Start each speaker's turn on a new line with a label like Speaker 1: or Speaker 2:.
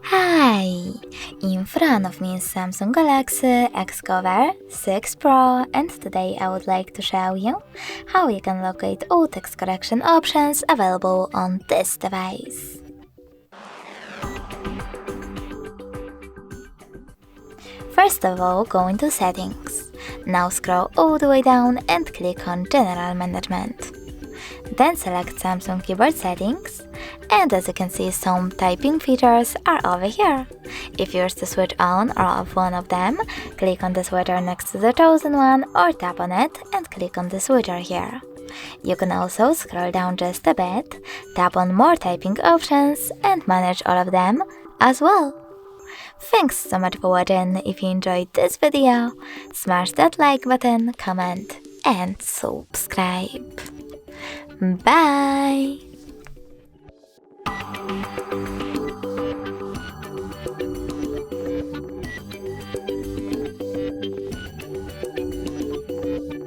Speaker 1: Hi! In front of me is Samsung Galaxy Xcover6 Pro, and today I would like to show you how you can locate all text correction options available on this device. First of all, go into Settings. Now scroll all the way down and click on General Management. Then select Samsung Keyboard Settings, and as you can see, some typing features are over here. If you wish to switch on or off one of them, click on the switcher next to the chosen one or tap on it and click on the switcher here. You can also scroll down just a bit, tap on more typing options and manage all of them as well. Thanks so much for watching. If you enjoyed this video, smash that like button, comment and subscribe. Bye!